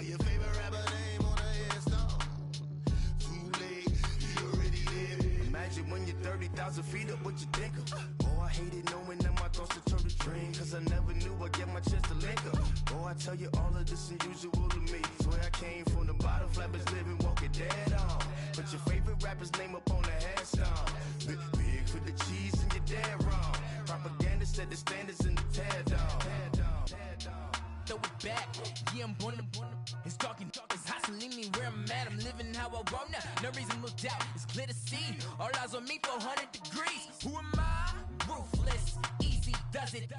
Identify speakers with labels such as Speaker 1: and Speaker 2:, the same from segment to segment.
Speaker 1: your favorite rapper name on a headstone. Too late, you already dead. Imagine when you're 30,000 feet up, what you think of? Oh, I hated knowing that my thoughts would turn to dream, cause I never knew I'd get my chance to link up. Oh, I tell you all of this unusual to me. Swear I came from the bottom, flappers living, walking dead on. Put your favorite rapper's name up on the headstone. Big for the cheese and you're dead wrong. Propaganda set the standards in the tear down.
Speaker 2: Throw it back, yeah, I'm born to. It's dark, it's hustling me where I'm at. I'm living how I want now. No reason to doubt, it's clear to see. All eyes on me, 400 degrees. Who am I? Ruthless, easy does it.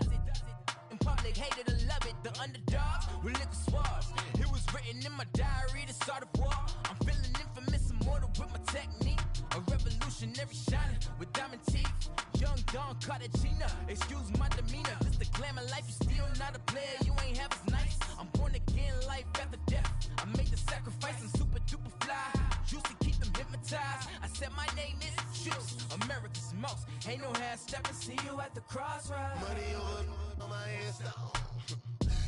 Speaker 2: In public, hated or love it. The underdogs with liquor swabs. It was written in my diary to start a war. I'm feeling infamous, immortal with my technique. A revolutionary shining with diamond teeth. Young Don Cartagena, excuse my demeanor. Just the glamour life, you still not a player. You ain't half as nice. I'm born again, life after death. I made the sacrifice and super duper fly. Used to keep them hypnotized. I said my name is Juice, America's most. Ain't no half stepping. See you at the crossroads.
Speaker 1: Money over on my headstone.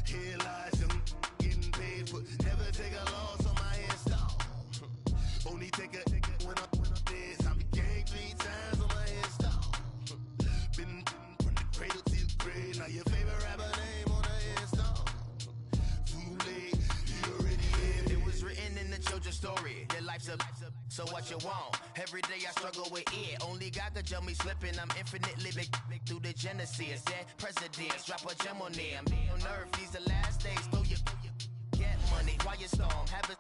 Speaker 1: Here lies young getting paid for. Never take a loss on my headstone. Only take a when I'm dead. I be gang 3 times on my headstone. Been from the cradle to the grave. Now your favorite rapper name on a headstone. Too late, you already dead. It was written in the children's story. Their life's a so what you want? Every day I struggle with it. Only God could jump me slipping. I'm infinitely big through the genesis. Dead presidents, drop a gem on them. On earth, these the last days. Throw your get money, quiet storm. Have a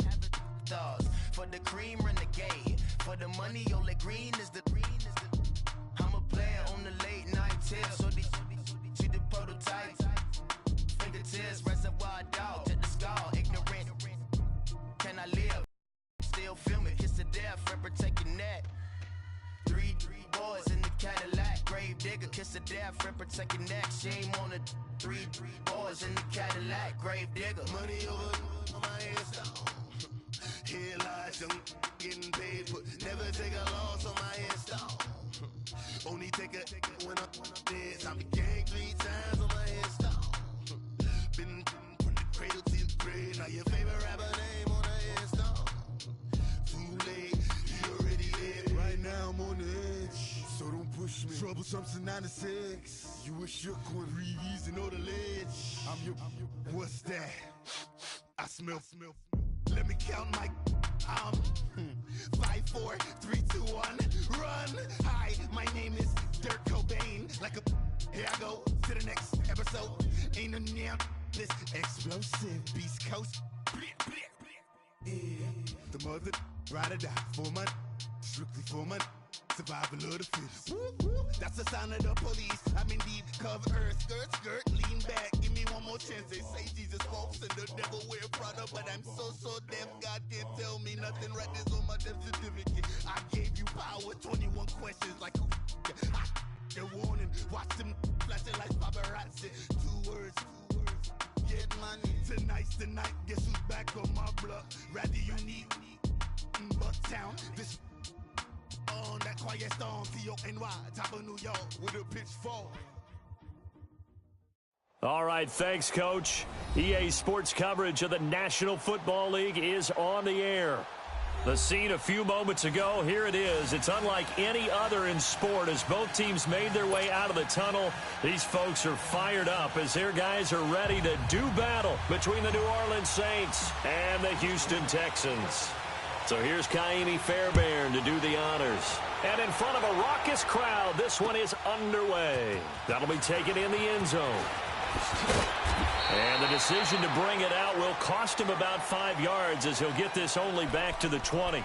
Speaker 1: thoughts for the cream renegade. For the money, Ole Green is the. I'm a player on the late night tip. So see the prototype. Fingertips, reservoir dog to the skull. Ignorant. Can I live? Still film it, kiss to death, and protect your neck. Three boys in the Cadillac, grave digger, kiss to death, and protect your neck. Shame on the three boys in the Cadillac, grave digger. Money over on my headstone. Here lies young, getting paid for. Never take a loss on my headstone. Only take a when I'm dead. I be gang 3 times on my headstone. Been from the cradle to the grave. Now your favorite rapper name on a headstone. Too late, you already dead. Right now I'm on the edge, so don't push me. Troublesome to 96. You a shook one, breathe easy, know the ledge. I'm your, what's that? I smell. Let me count my 5, 4, 3, 2, 1. Run. Hi, my name is Dirk Cobain. Like a here I go to the next episode. Ain't no damn this explosive Beast Coast. Yeah. The mother ride or die for my strictly for my survival of the fittest. That's the sign of the police. I'm indeed cover earth, skirt, lean back. Give me one more chance. They say Jesus walks and the devil wear Prada, but I'm so deaf. God can't tell me nothing. Right this on my death certificate. I gave you power. 21 questions like who? They're warning. Watch them flashing like paparazzi. 2 words. Get money. Tonight's the night. Guess who's back on my block? Rather unique. Bucktown. This on that quiet storm, T-O-N-Y, top of New York, with a pitchfork.
Speaker 3: All right, thanks, Coach. EA Sports coverage of the National Football League is on the air. The scene a few moments ago, here it is. It's unlike any other in sport as both teams made their way out of the tunnel. These folks are fired up as their guys are ready to do battle between the New Orleans Saints and the Houston Texans. So here's Kaimi Fairbairn to do the honors. And in front of a raucous crowd, this one is underway. That'll be taken in the end zone. And the decision to bring it out will cost him about 5 yards as he'll get this only back to the 20.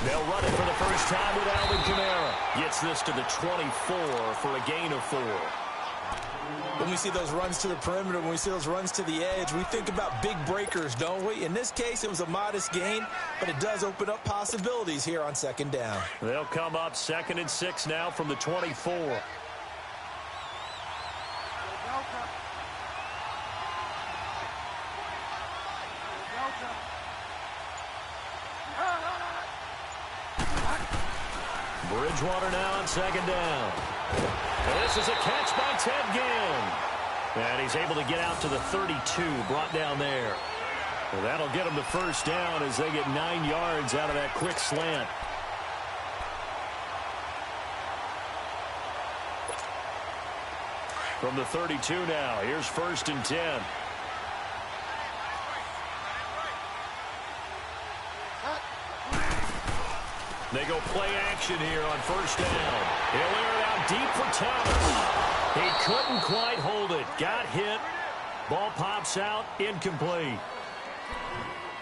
Speaker 3: They'll run it for the first time with Alvin Kamara. Gets this to the 24 for a gain of 4.
Speaker 4: When we see those runs to the perimeter, when we see those runs to the edge, we think about big breakers, don't we? In this case, it was a modest gain, but it does open up possibilities here on second down.
Speaker 3: They'll come up 2nd and 6 now from the 24. Bridgewater now on 2nd down. And this is a catch by Ted Ginn. And he's able to get out to the 32, brought down there. And that'll get him the first down as they get 9 yards out of that quick slant. From the 32 now, here's 1st and 10. They go play action here on 1st down. He'll air it out deep for Thomas. He couldn't quite hold it. Got hit. Ball pops out. Incomplete.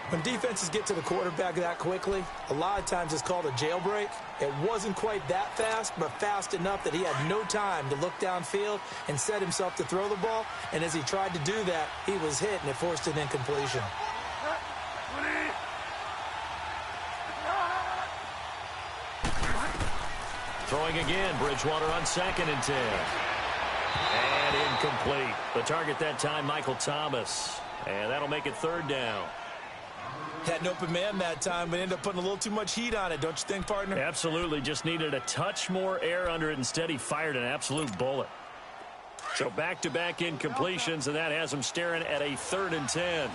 Speaker 4: When defenses get to the quarterback that quickly, a lot of times it's called a jailbreak. It wasn't quite that fast, but fast enough that he had no time to look downfield and set himself to throw the ball. And as he tried to do that, he was hit, and it forced an incompletion.
Speaker 3: Throwing again, Bridgewater on 2nd and 10. And incomplete. The target that time, Michael Thomas. And that'll make it 3rd down.
Speaker 4: Had an open man that time, but ended up putting a little too much heat on it, don't you think, partner?
Speaker 3: Absolutely. Just needed a touch more air under it. Instead, he fired an absolute bullet. So back-to-back incompletions, and that has him staring at a 3rd and 10.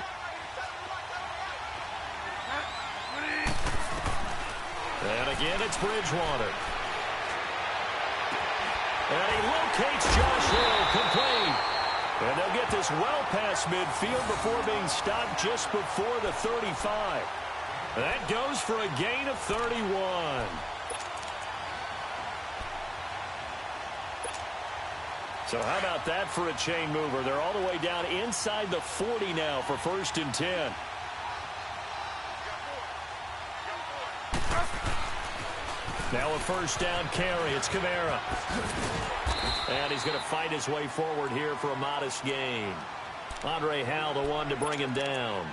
Speaker 3: And again, it's Bridgewater. And he locates Josh Hill, complete. And they'll get this well past midfield before being stopped just before the 35. That goes for a gain of 31. So how about that for a chain mover? They're all the way down inside the 40 now for 1st and 10. Now a 1st down carry. It's Kamara. And he's going to fight his way forward here for a modest gain. Andre Howell, the one to bring him down.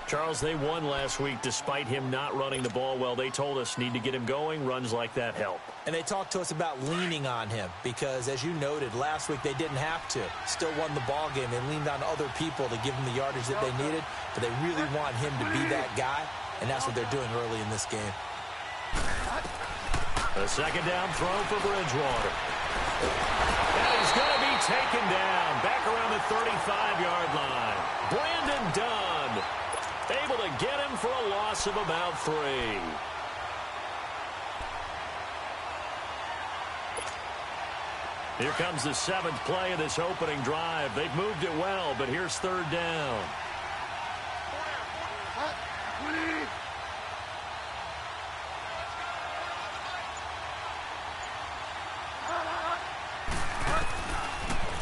Speaker 3: Charles, they won last week despite him not running the ball well. They told us need to get him going. Runs like that help.
Speaker 4: And they talked to us about leaning on him because, as you noted, last week they didn't have to. Still won the ball game. They leaned on other people to give him the yardage that they needed, but they really want him to be that guy, and that's what they're doing early in this game.
Speaker 3: A 2nd down throw for Bridgewater. And he's going to be taken down back around the 35-yard line. Brandon Dunn able to get him for a loss of about 3. Here comes the 7th play of this opening drive. They've moved it well, but here's 3rd down.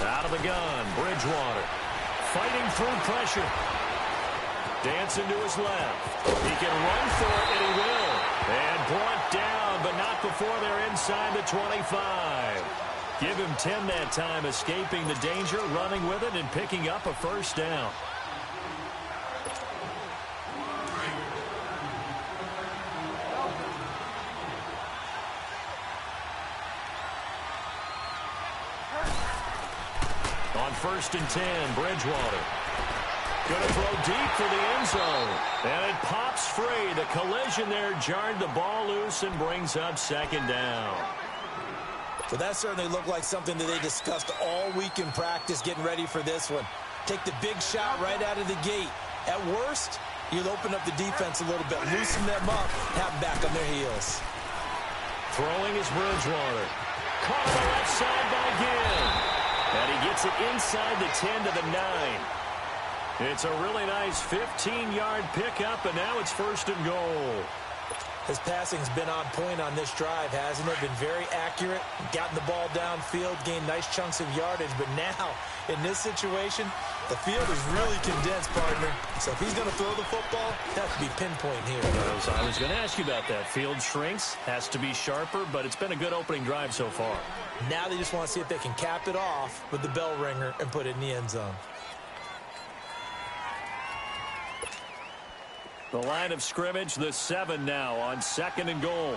Speaker 3: Out of the gun, Bridgewater fighting through pressure. Dancing to his left. He can run for it, and he will. And brought down, but not before they're inside the 25. Give him 10 that time, escaping the danger, running with it, and picking up a 1st down. On 1st and 10, Bridgewater. Going to throw deep for the end zone. And it pops free. The collision there jarred the ball loose and brings up 2nd down.
Speaker 4: Well, that certainly looked like something that they discussed all week in practice getting ready for this one. Take the big shot right out of the gate. At worst, you'll open up the defense a little bit, loosen them up, have them back on their heels.
Speaker 3: Throwing is Bridgewater. Caught on the left side by Ginn. And he gets it inside the 10 to the 9. It's a really nice 15-yard pickup, and now it's 1st and goal.
Speaker 4: His passing's been on point on this drive, hasn't it? Been very accurate, gotten the ball downfield, gained nice chunks of yardage. But now, in this situation, The field is really condensed, partner. So if he's going to throw the football, that could be pinpoint here.
Speaker 3: I was going to ask you about that. Field shrinks, has to be sharper, but it's been a good opening drive so far.
Speaker 4: Now they just want to see if they can cap it off with the bell ringer and put it in the end zone.
Speaker 3: The line of scrimmage, the 7 now on 2nd and goal.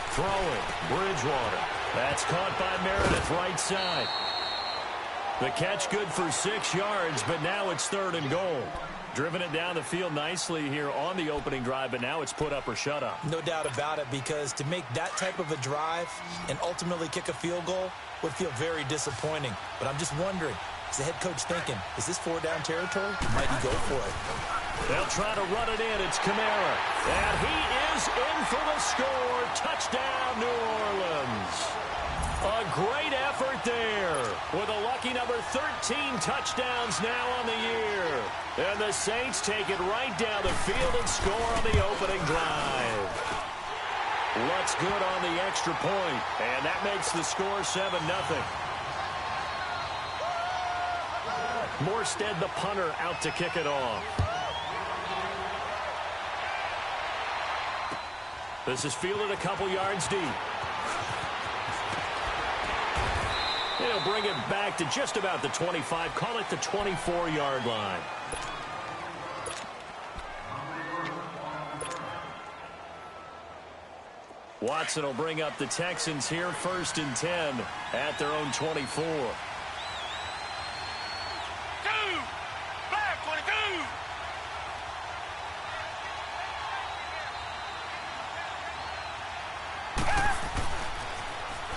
Speaker 3: Throwing, Bridgewater. That's caught by Meredith, right side. The catch good for 6 yards, but now it's 3rd and goal. Driven it down the field nicely here on the opening drive, but now it's put up or shut up.
Speaker 4: No doubt about it, because to make that type of a drive and ultimately kick a field goal would feel very disappointing. But I'm just wondering, is the head coach thinking, is this 4-down territory? Might he go for it?
Speaker 3: They'll try to run it in. It's Kamara. And he is in for the score. Touchdown, New Orleans. A great effort there with a lucky number 13 touchdowns now on the year. And the Saints take it right down the field and score on the opening drive. Looks good on the extra point, and that makes the score 7-0. Morstead, the punter, out to kick it off. This is fielded a couple yards deep. He'll bring it back to just about the 25. Call it the 24-yard line. Watson will bring up the Texans here, 1st and 10 at their own 24.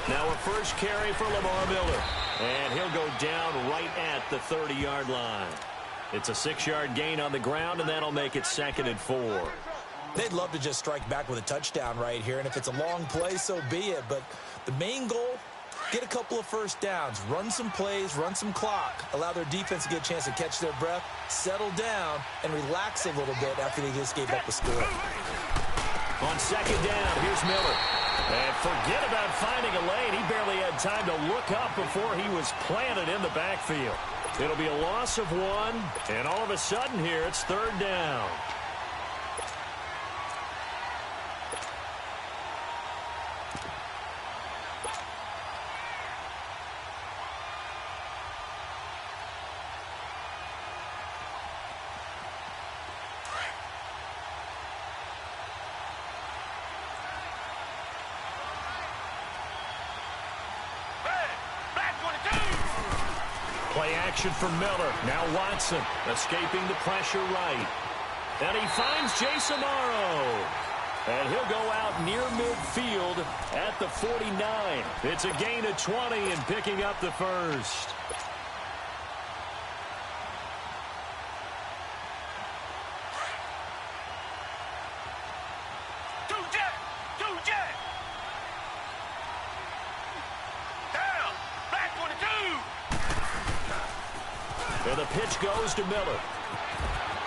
Speaker 3: Now a first carry for Lamar Miller. And he'll go down right at the 30-yard line. It's a 6-yard gain on the ground, and that'll make it 2nd and 4.
Speaker 4: They'd love to just strike back with a touchdown right here, and if it's a long play, so be it. But the main goal, get a couple of first downs, run some plays, run some clock, allow their defense to get a chance to catch their breath, settle down, and relax a little bit after they just gave up a score.
Speaker 3: On 2nd down, here's Miller. And forget about finding a lane. He barely had time to look up before he was planted in the backfield. It'll be a loss of 1, and all of a sudden here, it's 3rd down. Play action for Miller. Now Watson escaping the pressure right. And he finds Jace Amaro. And he'll go out near midfield at the 49. It's a gain of 20 and picking up the first. And the pitch goes to Miller.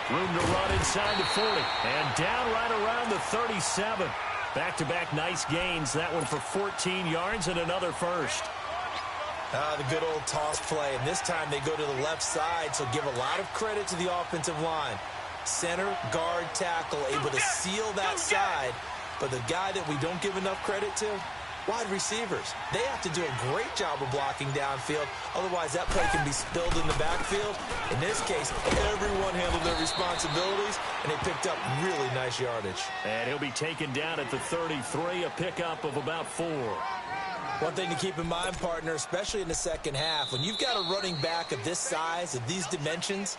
Speaker 3: Room to run inside the 40. And down right around the 37. Back-to-back nice gains. That one for 14 yards and another first.
Speaker 4: The good old toss play. And this time they go to the left side, so give a lot of credit to the offensive line. Center, guard, tackle, able to seal that side. But the guy that we don't give enough credit to, wide receivers. They have to do a great job of blocking downfield. Otherwise, that play can be spilled in the backfield. In this case, everyone handled their responsibilities, and they picked up really nice yardage.
Speaker 3: And he'll be taken down at the 33, a pickup of about 4.
Speaker 4: One thing to keep in mind, partner, especially in the second half, when you've got a running back of this size, of these dimensions,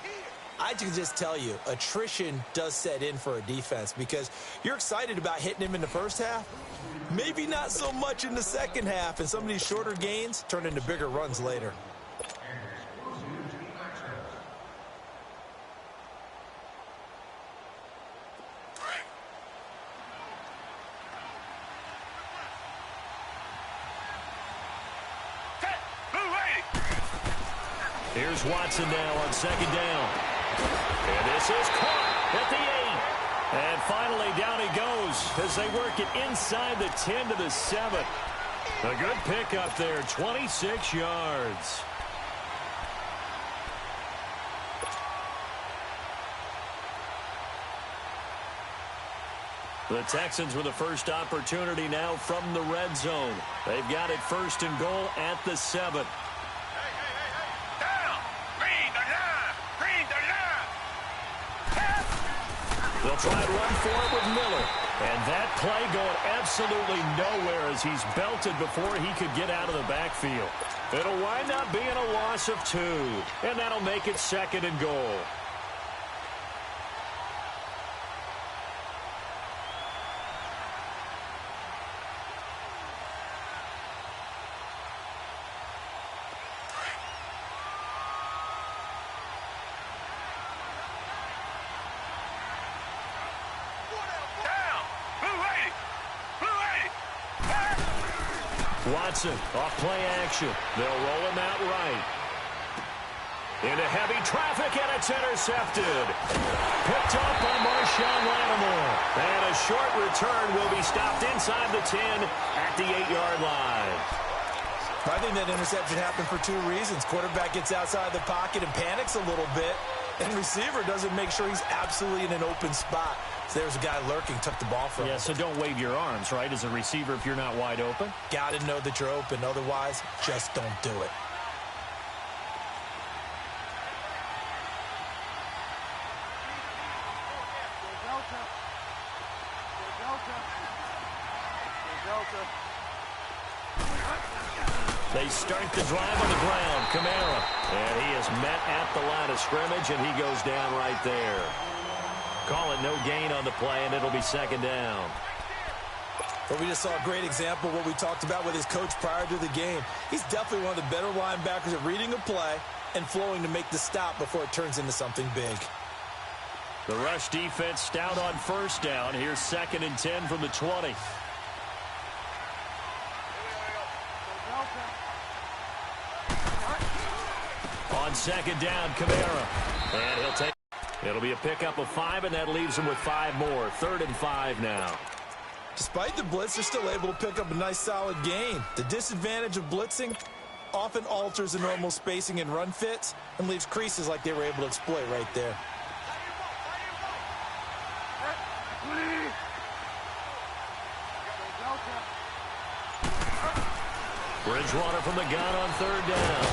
Speaker 4: I can just tell you, attrition does set in for a defense because you're excited about hitting him in the first half. Maybe not so much in the second half, and some of these shorter gains turn into bigger runs later.
Speaker 3: Here's Watson now on 2nd down. And this is caught at the 8. And finally down he goes as they work it inside the 10 to the 7. A good pickup there, 26 yards. The Texans with the first opportunity now from the red zone. They've got it 1st and goal at the 7.
Speaker 1: Down! Green the line! Green the line!
Speaker 3: They'll try and run for it with Miller. And that play going absolutely nowhere as he's belted before he could get out of the backfield. It'll wind up being a loss of 2. And that'll make it 2nd and goal. Watson off play action. They'll roll him out right. Into heavy traffic, and it's intercepted. Picked up by Marshawn Lattimore. And a short return will be stopped inside the 10 at the 8-yard line.
Speaker 4: I think that interception happened for 2 reasons. Quarterback gets outside the pocket and panics a little bit, and receiver doesn't make sure he's absolutely in an open spot. So there's a guy lurking, took the ball from him.
Speaker 3: Yeah, so don't wave your arms, right, as a receiver if you're not wide open?
Speaker 4: Got to know that you're open. Otherwise, just don't do it.
Speaker 3: They start the drive on the ground. Kamara. And he is met at the line of scrimmage, and he goes down right there. Call it no gain on the play, and it'll be 2nd down.
Speaker 4: Well, we just saw a great example of what we talked about with his coach prior to the game. He's definitely one of the better linebackers at reading a play and flowing to make the stop before it turns into something big.
Speaker 3: The rush defense stout on 1st down. Here's 2nd and 10 from the 20. On 2nd down, Kamara. And he'll take. It'll be a pickup of 5, and that leaves him with 5 more. 3rd and 5 now.
Speaker 4: Despite the blitz, they're still able to pick up a nice, solid gain. The disadvantage of blitzing often alters the normal spacing and run fits and leaves creases like they were able to exploit right there.
Speaker 3: Bridgewater from the gun on 3rd down.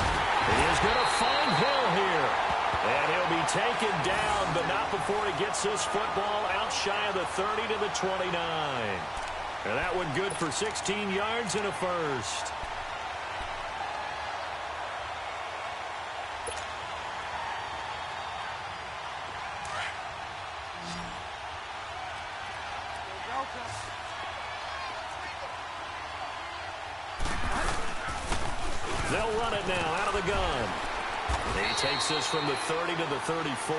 Speaker 3: He is going to find Hill here. And he'll be taken down, but not before he gets this football out shy of the 30 to the 29. And that one good for 16 yards and a first. They'll run it now out of the gun. He takes this from the 30 to the 34.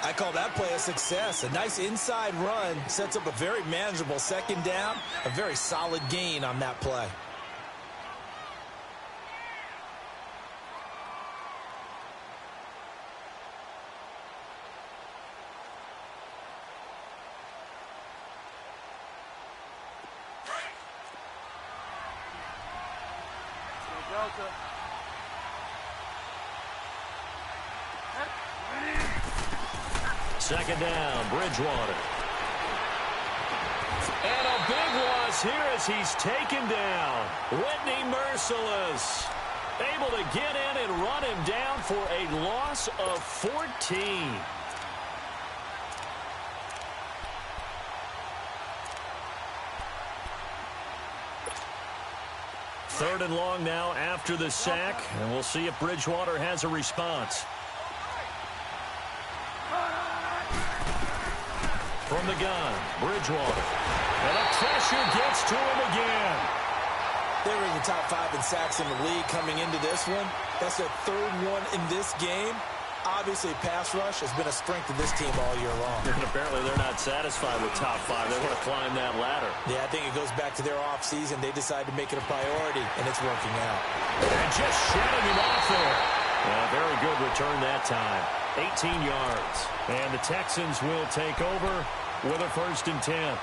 Speaker 4: I call that play a success. A nice inside run sets up a very manageable 2nd down. A very solid gain on that play.
Speaker 3: Second down, Bridgewater. And a big loss here as he's taken down. Whitney Merciless able to get in and run him down for a loss of 14. Third and long now after the sack, and we'll see if Bridgewater has a response. From the gun, Bridgewater. And the pressure gets to him again.
Speaker 4: They were in the top 5 in sacks in the league coming into this one. That's their 3rd one in this game. Obviously, pass rush has been a strength of this team all year long.
Speaker 3: And apparently they're not satisfied with top 5. They want to climb that ladder.
Speaker 4: Yeah, I think it goes back to their offseason. They decided to make it a priority, and it's working out.
Speaker 3: And just shutting him off there. Very good return that time. 18 yards. And the Texans will take over with a 1st and 10.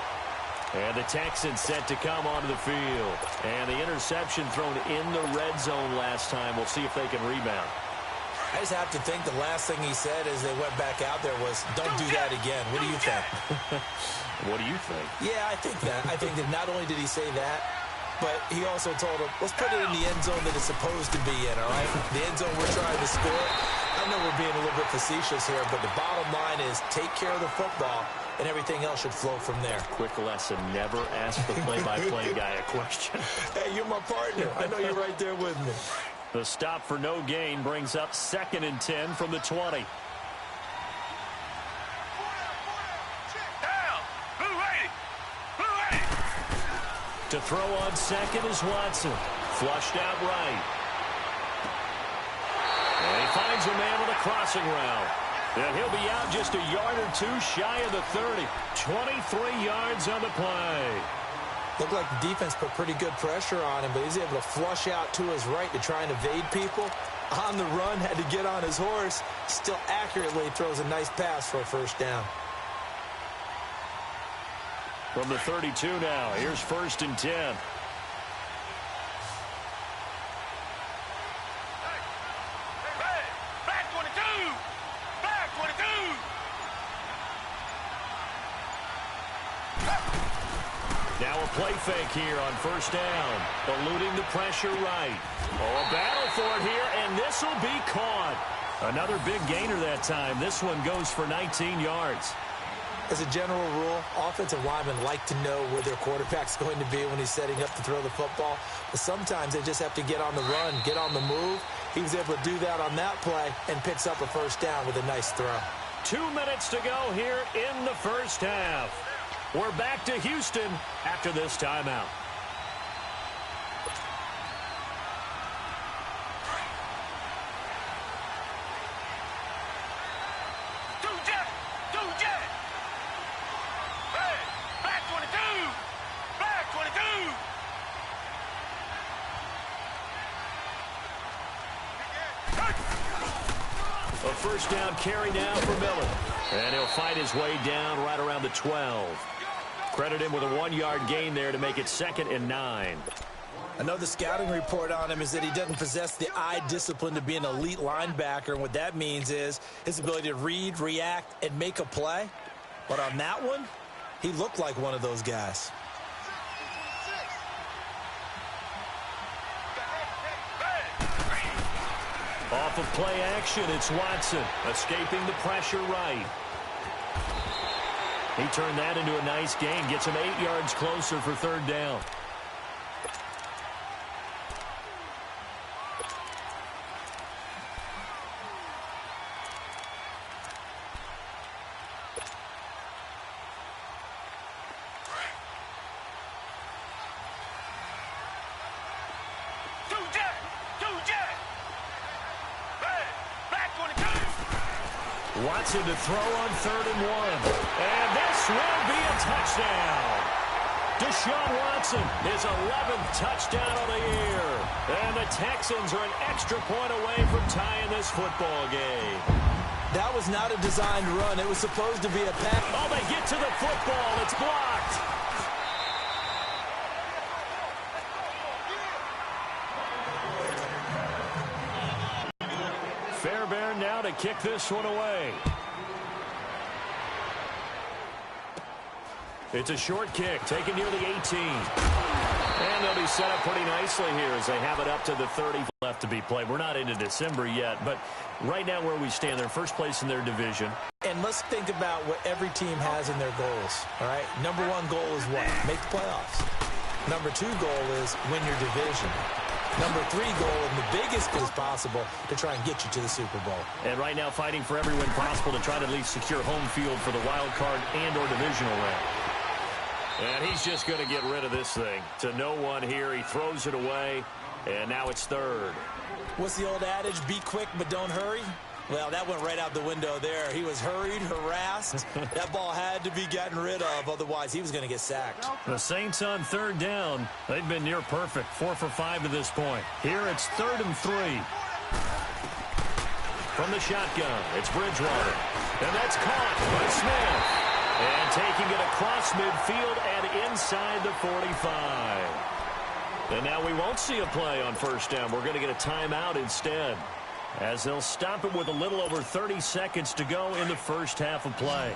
Speaker 3: And the Texans set to come onto the field. And the interception thrown in the red zone last time. We'll see if they can rebound.
Speaker 4: I just have to think the last thing he said as they went back out there was, don't do that again. What do you think?
Speaker 3: What do you think?
Speaker 4: Yeah, I think that. I think that not only did he say that, but he also told him, let's put it in the end zone that it's supposed to be in, all right? The end zone we're trying to score. I know we're being a little bit facetious here, but the bottom line is take care of the football, and everything else should flow from there.
Speaker 3: Quick lesson, never ask the play-by-play guy a question.
Speaker 4: Hey, you're my partner. I know you're right there with me.
Speaker 3: The stop for no gain brings up 2nd and 10 from the 20. To throw on second is Watson. Flushed out right. And he finds a man with a crossing route. And he'll be out just a yard or two shy of the 30. 23 yards on the play.
Speaker 4: Looked like the defense put pretty good pressure on him, but he's able to flush out to his right to try and evade people. On the run, had to get on his horse. Still accurately throws a nice pass for a first down.
Speaker 3: From the 32 now, here's 1st and 10. Now a play fake here on 1st down. Eluding the pressure right. Oh, a battle for it here, and this will be caught. Another big gainer that time. This one goes for 19 yards.
Speaker 4: As a general rule, offensive linemen like to know where their quarterback's going to be when he's setting up to throw the football. But sometimes they just have to get on the run, get on the move. He was able to do that on that play and picks up a first down with a nice throw.
Speaker 3: 2 minutes to go here in the first half. We're back to Houston after this timeout. A first down carry now for Miller. And he'll fight his way down right around the 12. Credit him with a 1-yard gain there to make it 2nd and 9.
Speaker 4: I know the scouting report on him is that he doesn't possess the eye discipline to be an elite linebacker. And what that means is his ability to read, react, and make a play. But on that one, he looked like one of those guys.
Speaker 3: Off of play action, it's Watson escaping the pressure right. He turned that into a nice gain, gets him 8 yards closer for 3rd down. Watson to throw on 3rd and 1. And this will be a touchdown. Deshaun Watson, his 11th touchdown of the year. And the Texans are an extra point away from tying this football game.
Speaker 4: That was not a designed run. It was supposed to be a pass.
Speaker 3: Oh, they get to the football. It's blocked. Fairbairn now to kick this one away. It's a short kick, taken near the 18. And they'll be set up pretty nicely here as they have it up to the 30 left to be played. We're not into December yet, but right now where we stand, they're first place in their division.
Speaker 4: And let's think about what every team has in their goals, all right? Number 1 goal is what? Make the playoffs. Number 2 goal is win your division. Number 3 goal, and the biggest goal is possible, to try and get you to the Super Bowl.
Speaker 3: And right now fighting for every win possible to try to at least secure home field for the wild card and or divisional round. And he's just going to get rid of this thing. To no one here. He throws it away, and now it's 3rd.
Speaker 4: What's the old adage? Be quick, but don't hurry. Well, that went right out the window there. He was hurried, harassed. That ball had to be gotten rid of, otherwise he was going to get sacked.
Speaker 3: The Saints on 3rd down. They've been near perfect, 4 for 5 to this point. Here it's 3rd and 3. From the shotgun, it's Bridgewater. And that's caught by Smith. And taking it across midfield and inside the 45. And now we won't see a play on first down. We're going to get a timeout instead, as they'll stop it with a little over 30 seconds to go in the first half of play.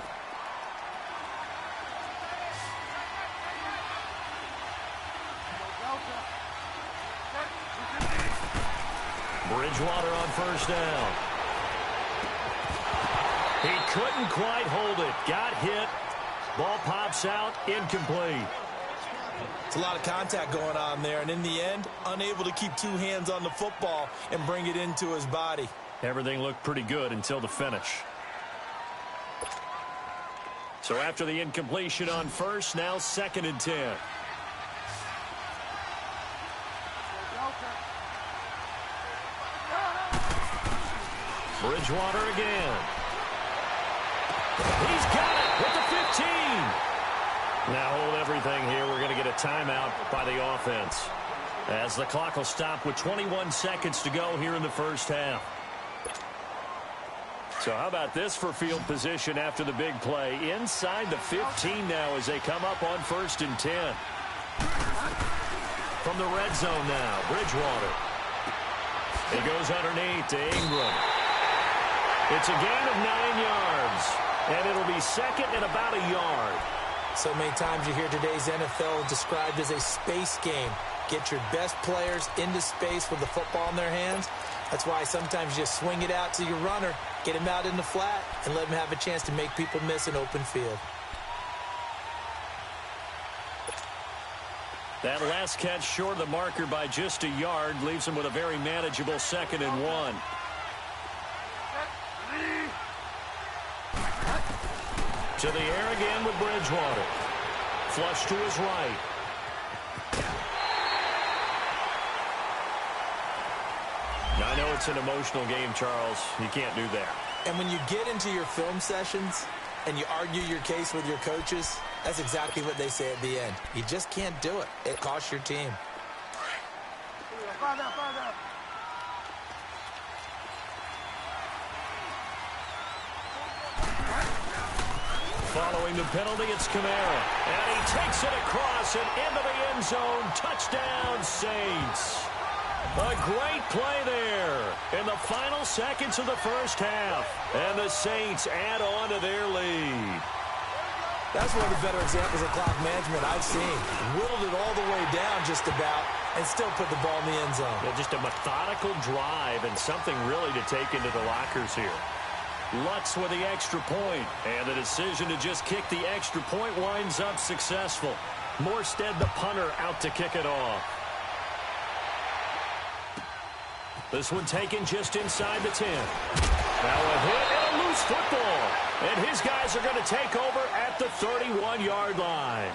Speaker 3: Bridgewater on first down. He couldn't quite hold it. Got hit. Ball pops out. Incomplete.
Speaker 4: It's a lot of contact going on there, and in the end, unable to keep two hands on the football and bring it into his body.
Speaker 3: Everything looked pretty good until the finish. So after the incompletion on first, now 2nd and 10. Bridgewater again. He's got it with the 15. Now hold everything here. We're going to get a timeout by the offense, as the clock will stop with 21 seconds to go here in the first half. So how about this for field position after the big play? Inside the 15 now as they come up on 1st and 10. From the red zone now, Bridgewater. He goes underneath to Ingram. It's a gain of 9 yards, and it'll be 2nd and about a yard.
Speaker 4: So many times you hear today's NFL described as a space game. Get your best players into space with the football in their hands. That's why sometimes you just swing it out to your runner, get him out in the flat, and let him have a chance to make people miss an open field.
Speaker 3: That last catch short of the marker by just a yard leaves him with a very manageable 2nd and 1. To the air again with Bridgewater. Flush to his right. Now, I know it's an emotional game, Charles. You can't do that.
Speaker 4: And when you get into your film sessions and you argue your case with your coaches, that's exactly what they say at the end. You just can't do it. It costs your team.
Speaker 3: Following the penalty, it's Kamara. And he takes it across and into the end zone. Touchdown, Saints. A great play there in the final seconds of the first half. And the Saints add on to their lead.
Speaker 4: That's one of the better examples of clock management I've seen. Whittled it all the way down just about and still put the ball in the end zone.
Speaker 3: Yeah, just a methodical drive and something really to take into the lockers here. Lutz with the extra point, and the decision to just kick the extra point winds up successful. Morstead, the punter, out to kick it off. This one taken just inside the 10. Now a hit and a loose football, and his guys are going to take over at the 31-yard line.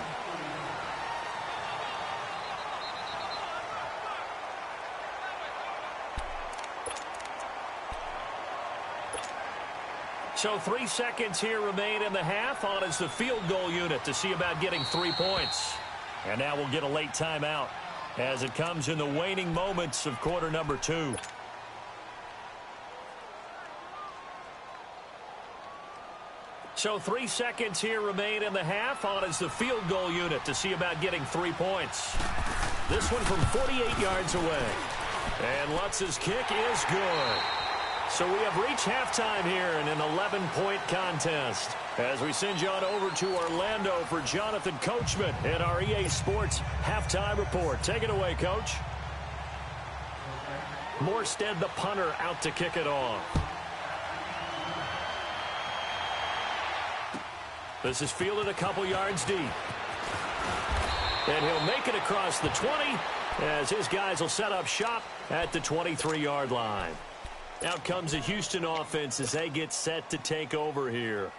Speaker 3: So 3 seconds here remain in the half. On is the field goal unit to see about getting 3 points. And now we'll get a late timeout as it comes in the waning moments of quarter number 2. So 3 seconds here remain in the half. On is the field goal unit to see about getting 3 points. This one from 48 yards away. And Lutz's kick is good. So we have reached halftime here in an 11-point contest as we send you on over to Orlando for Jonathan Coachman in our EA Sports Halftime Report. Take it away, Coach. Morstead, the punter, out to kick it off. This is fielded a couple yards deep. And he'll make it across the 20 as his guys will set up shop at the 23-yard line. Out comes the Houston offense as they get set to take over here.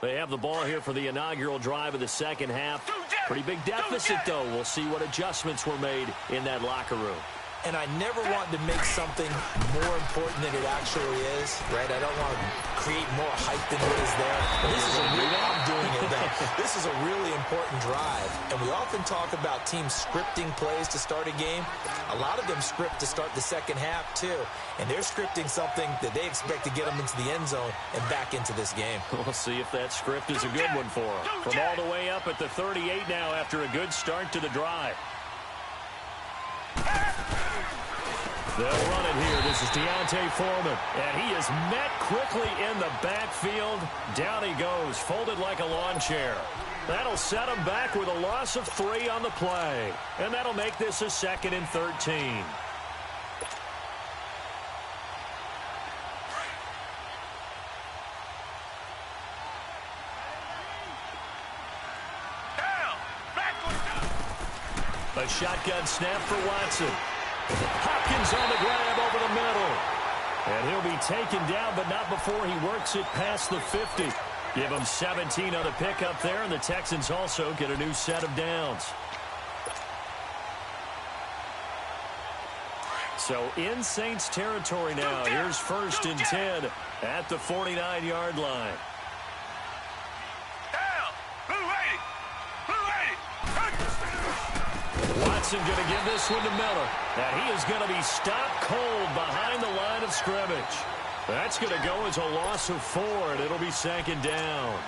Speaker 3: They have the ball here for the inaugural drive of the second half. Pretty big deficit, though. We'll see what adjustments were made in that locker room.
Speaker 4: and I never want to make something more important than it actually is, right? I don't want to create more hype than what is there. But this is a really, I'm doing it though. This is a really important drive, and we often talk about teams scripting plays to start a game. A lot of them script to start the second half too, and they're scripting something that they expect to get them into the end zone and back into this game.
Speaker 3: We'll see if that script is a good one for them. From all the way up at the 38 now after a good start to the drive. They'll run it here. This is Deontay Foreman. And he is met quickly in the backfield. Down he goes, folded like a lawn chair. That'll set him back with a loss of 3 on the play. And that'll make this a 2nd and 13. A shotgun snap for Watson. Hopkins on the grab over the middle. And he'll be taken down, but not before he works it past the 50. Give him 17 on the pickup there, and the Texans also get a new set of downs. So in Saints territory now. Here's 1st and 10 at the 49-yard line. Watson going to give this one to Miller. And he is going to be stopped cold behind the line of scrimmage. That's going to go as a loss of 4, and it'll be 2nd down.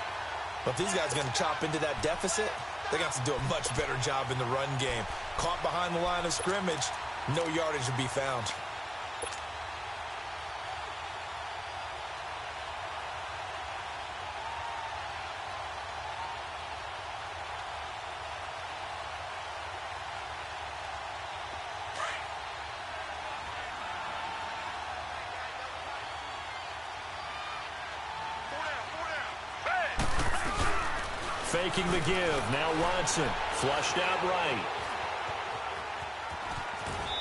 Speaker 4: But if these guys are going to chop into that deficit, they're going to have to do a much better job in the run game. Caught behind the line of scrimmage, no yardage to be found.
Speaker 3: Faking the give. Now Watson. Flushed out right.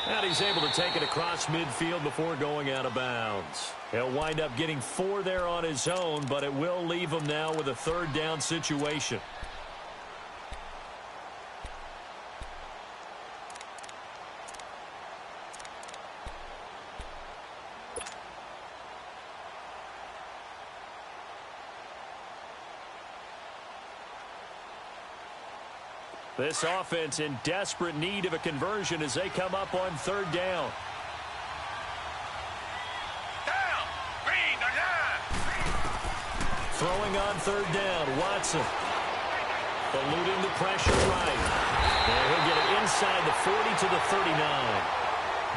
Speaker 3: And he's able to take it across midfield before going out of bounds. He'll wind up getting 4 there on his own, but it will leave him now with a 3rd down situation. This offense in desperate need of a conversion as they come up on 3rd down. Throwing on 3rd down, Watson. Eluding the pressure right. And he'll get it inside the 40 to the 39.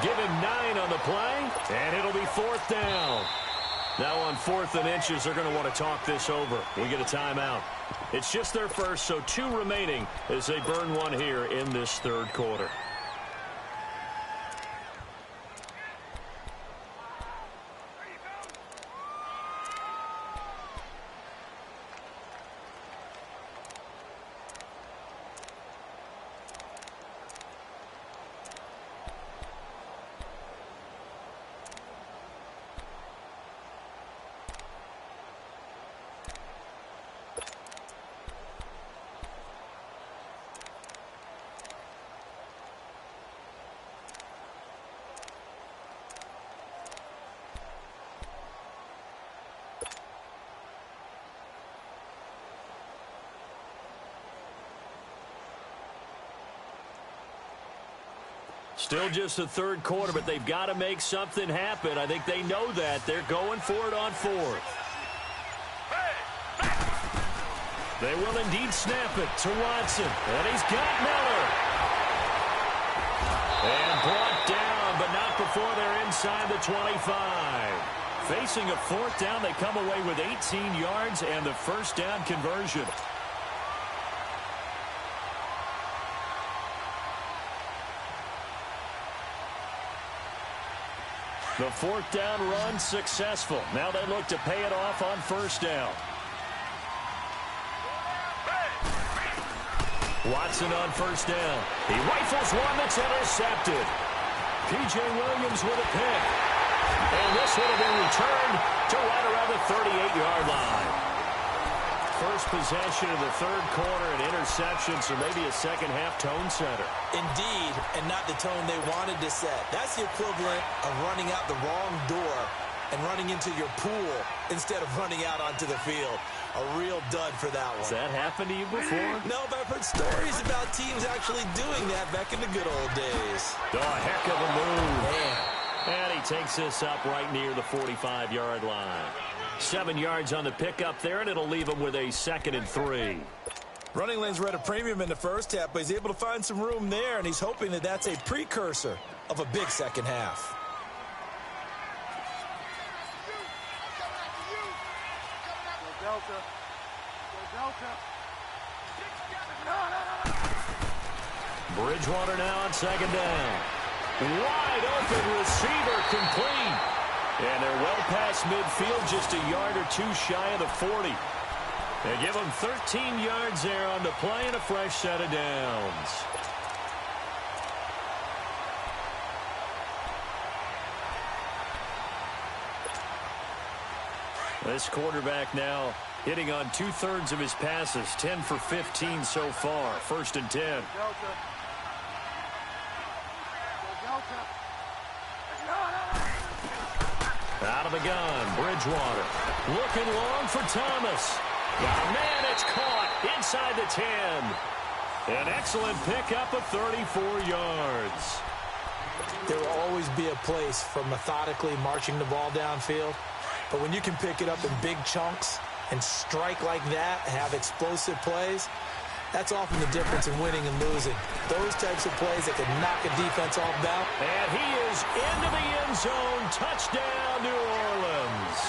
Speaker 3: Give him 9 on the play, and it'll be 4th down. Now on 4th and inches, they're going to want to talk this over. We get a timeout. It's just their first, so 2 remaining as they burn 1 here in this 3rd quarter. Still just the 3rd quarter, but they've got to make something happen. I think they know that. They're going for it on 4th. They will indeed snap it to Watson. And he's got Miller. And brought down, but not before they're inside the 25. Facing a 4th down, they come away with 18 yards and the 1st down conversion. The 4th down run successful. Now they look to pay it off on 1st down. Watson on 1st down. He rifles one that's intercepted. P.J. Williams with a pick. And this will be returned to right around the 38-yard line. first possession of the third quarter, an interception, so maybe a second-half tone setter.
Speaker 4: Indeed, and not the tone they wanted to set. That's the equivalent of running out the wrong door and running into your pool instead of running out onto the field. A real dud for that one.
Speaker 3: Has that happened to you before?
Speaker 4: No, but I've heard stories about teams actually doing that back in the good old days.
Speaker 3: Oh, a heck of a move. Man. And he takes this up right near the 45-yard line. 7 yards on the pickup there, and it'll leave him with a 2nd and 3.
Speaker 4: Running lanes were at a premium in the first half, but he's able to find some room there, and he's hoping that that's a precursor of a big second half.
Speaker 3: Bridgewater now on 2nd down. Wide open receiver complete. And they're well past midfield, just a yard or two shy of the 40. They give them 13 yards there on the play and a fresh set of downs. This quarterback now hitting on 2/3 of his passes, 10 for 15 so far. 1st and 10. Out of the gun, Bridgewater. Looking long for Thomas. Oh, man, it's caught inside the 10. An excellent pickup of 34 yards.
Speaker 4: There will always be a place for methodically marching the ball downfield. But when you can pick it up in big chunks and strike like that, have explosive plays, that's often the difference in winning and losing. Those types of plays that can knock a defense off balance.
Speaker 3: And he is into the end zone. Touchdown, New Orleans.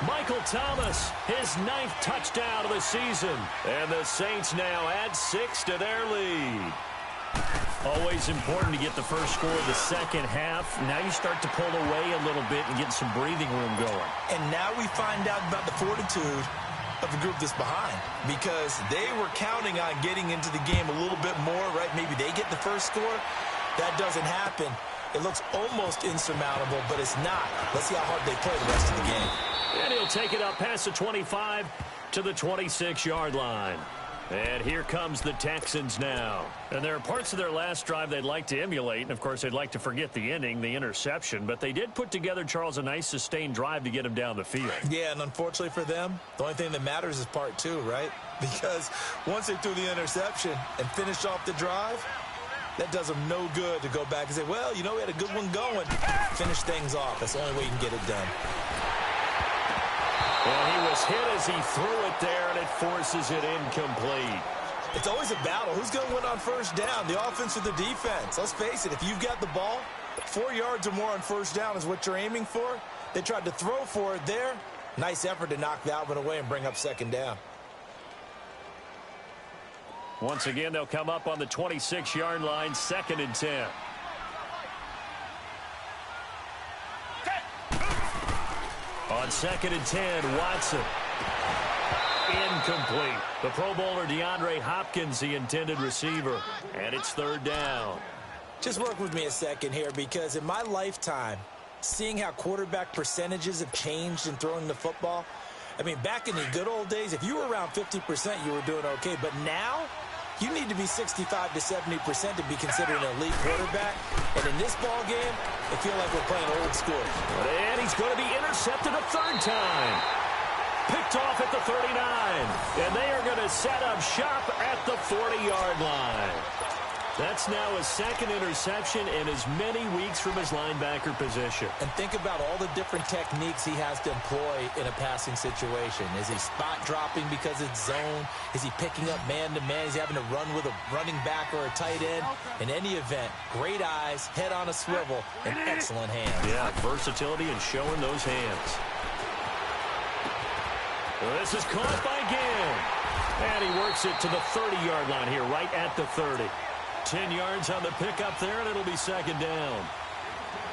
Speaker 3: Michael Thomas, his 9th touchdown of the season. And the Saints now add 6 to their lead. Always important to get the first score of the second half. Now you start to pull away a little bit and get some breathing room going.
Speaker 4: And now we find out about the fortitude of the group that's behind, because they were counting on getting into the game a little bit more, right? Maybe they get the first score. That doesn't happen. It looks almost insurmountable, but it's not. Let's see how hard they play the rest of the game.
Speaker 3: And he'll take it up past the 25 to the 26-yard line. And here comes the Texans now. And there are parts of their last drive they'd like to emulate. And, of course, they'd like to forget the ending, the interception. But they did put together, Charles, a nice sustained drive to get him down the field.
Speaker 4: Yeah, and unfortunately for them, the only thing that matters is part 2, right? Because once they threw the interception and finished off the drive, that does them no good to go back and say, well, you know, we had a good one going. Finish things off. That's the only way you can get it done.
Speaker 3: Well, he was hit as he threw it there, and it forces it incomplete.
Speaker 4: It's always a battle. Who's going to win on first down, the offense or the defense? Let's face it, if you've got the ball, 4 yards or more on first down is what you're aiming for. They tried to throw for it there. Nice effort to knock that one away and bring up 2nd down.
Speaker 3: Once again, they'll come up on the 26-yard line, 2nd and 10. On 2nd and 10, Watson. Incomplete. The Pro Bowler DeAndre Hopkins, the intended receiver. And it's 3rd down.
Speaker 4: Just work with me a second here, because in my lifetime, seeing how quarterback percentages have changed in throwing the football, I mean, back in the good old days, if you were around 50%, you were doing okay. But now, you need to be 65 to 70% to be considered an elite quarterback. And in this ball game, I feel like we're playing old school.
Speaker 3: And he's going to be intercepted a 3rd time. Picked off at the 39. And they are going to set up shop at the 40-yard line. That's now his 2nd interception in as many weeks from his linebacker position.
Speaker 4: And think about all the different techniques he has to employ in a passing situation. Is he spot dropping because it's zone? Is he picking up man-to-man? Is he having to run with a running back or a tight end? In any event, great eyes, head on a swivel, and excellent hands.
Speaker 3: Yeah, versatility and showing those hands. Well, this is caught by Ginn. And he works it to the 30-yard line here, right at the 30. 10 yards on the pickup there, and it'll be 2nd down.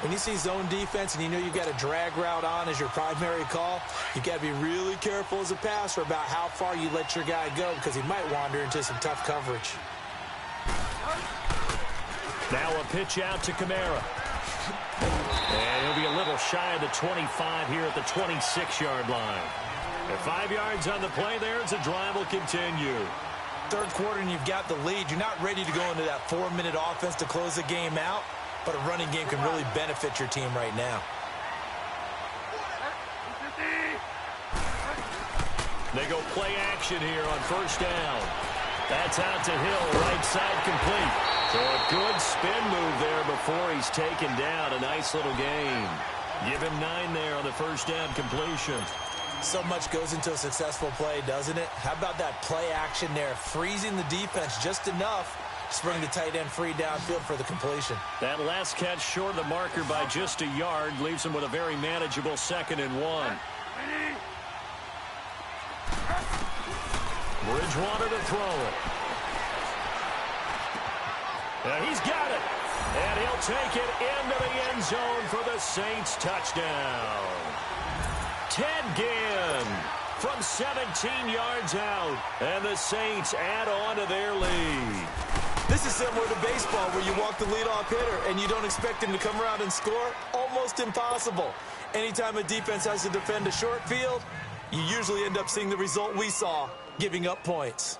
Speaker 4: When you see zone defense and you know you've got a drag route on as your primary call, you've got to be really careful as a passer about how far you let your guy go, because he might wander into some tough coverage.
Speaker 3: Now a pitch out to Kamara. And he'll be a little shy of the 25 here at the 26-yard line. At 5 yards on the play there, the drive will continue.
Speaker 4: Third quarter and you've got the lead. You're not ready to go into that 4-minute offense to close the game out, but a running game can really benefit your team right now.
Speaker 3: They go play action here on first down. That's out to Hill, right side complete. So a good spin move there before he's taken down. A nice little gain. Give him 9 there on the first down completion.
Speaker 4: So much goes into a successful play, doesn't it? How about that play action there, freezing the defense just enough to bring the tight end free downfield for the completion.
Speaker 3: That last catch short of the marker by just a yard leaves him with a very manageable 2nd and 1. Bridgewater to throw it. He's got it. And he'll take it into the end zone for the Saints touchdown. Ted Ginn from 17 yards out. And the Saints add on to their lead.
Speaker 4: This is similar to baseball where you walk the leadoff hitter and you don't expect him to come around and score. Almost impossible. Anytime a defense has to defend a short field, you usually end up seeing the result we saw, giving up points.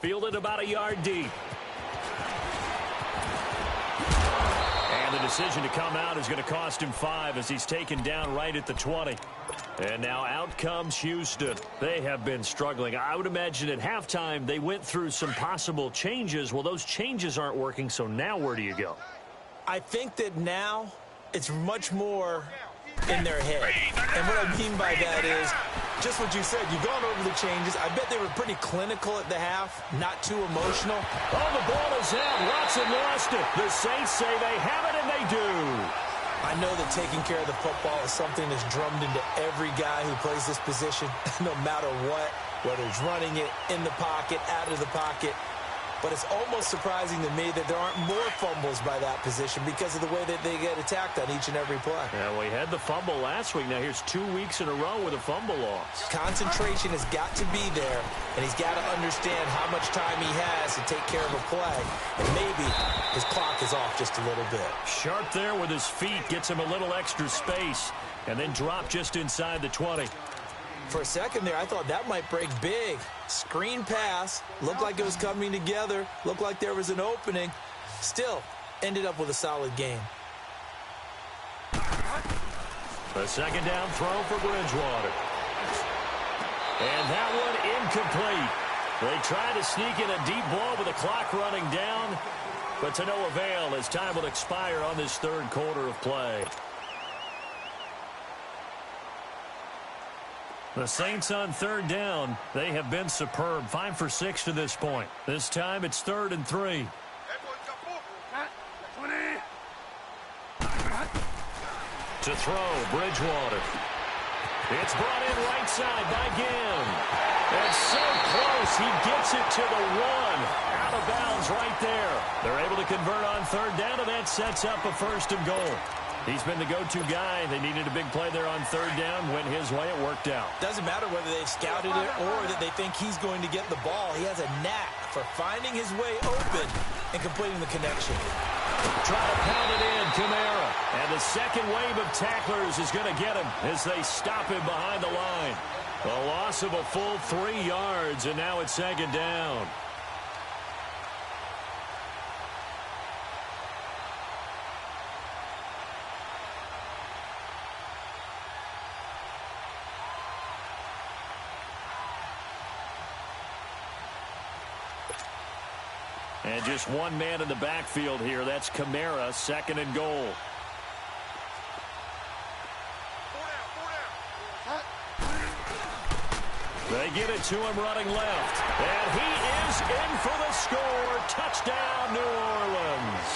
Speaker 3: Fielded about a yard deep. And the decision to come out is going to cost him 5 as he's taken down right at the 20. And now out comes Houston. They have been struggling. I would imagine at halftime they went through some possible changes. Well, those changes aren't working, so now where do you go?
Speaker 4: I think that now it's much more in their head. And what I mean by that is just what you said. You've gone over the changes. I bet they were pretty clinical at the half, not too emotional.
Speaker 3: Oh, the ball is out. Watson lost it. The Saints say they have it, and they do.
Speaker 4: I know that taking care of the football is something that's drummed into every guy who plays this position, no matter what, whether it's running it, in the pocket, out of the pocket. But it's almost surprising to me that there aren't more fumbles by that position because of the way that they get attacked on each and every play.
Speaker 3: Yeah, we had the fumble last week. Now here's 2 weeks in a row with a fumble loss.
Speaker 4: Concentration has got to be there, and he's got to understand how much time he has to take care of a play. And maybe his clock is off just a little bit.
Speaker 3: Sharp there with his feet, gets him a little extra space, and then drop just inside the 20.
Speaker 4: For a second there, I thought that might break big. Screen pass, looked like it was coming together, looked like there was an opening. Still, ended up with a solid game.
Speaker 3: A second down throw for Bridgewater. And that one incomplete. They tried to sneak in a deep ball with the clock running down, but to no avail as time will expire on this third quarter of play. The Saints on third down. They have been superb. 5 for 6 to this point. This time it's 3rd and 3. To throw, Bridgewater. It's brought in right side by Ginn. And so close, he gets it to the 1. Out of bounds right there. They're able to convert on third down, and that sets up a 1st and goal. He's been the go-to guy. They needed a big play there on third down. Went his way. It worked out.
Speaker 4: Doesn't matter whether they've scouted it or that they think he's going to get the ball. He has a knack for finding his way open and completing the connection.
Speaker 3: Try to pound it in, Kamara. And the second wave of tacklers is going to get him as they stop him behind the line. A loss of a full 3 yards, and now it's 2nd down. And just one man in the backfield here. That's Kamara, 2nd and goal. They get it to him running left. And he is in for the score. Touchdown, New Orleans.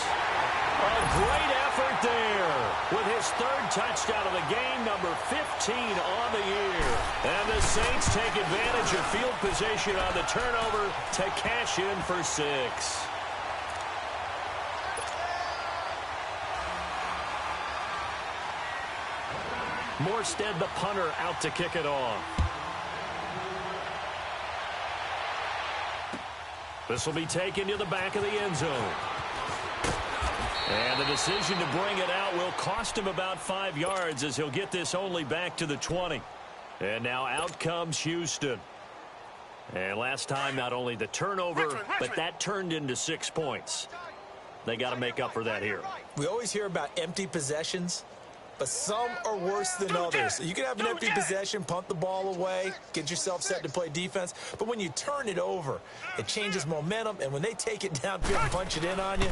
Speaker 3: A great effort there with his 3rd touchdown of the game, number 15 on the year. And the Saints take advantage of field position on the turnover to cash in for 6. Morstead, the punter, out to kick it off. This will be taken to the back of the end zone. And the decision to bring it out will cost him about 5 yards as he'll get this only back to the 20. And now out comes Houston. And last time, not only the turnover, but that turned into 6 points. They got to make up for that here.
Speaker 4: We always hear about empty possessions, but some are worse than others. You can have an empty possession, punt the ball away, get yourself set to play defense, but when you turn it over, it changes momentum, and when they take it downfield and punch it in on you,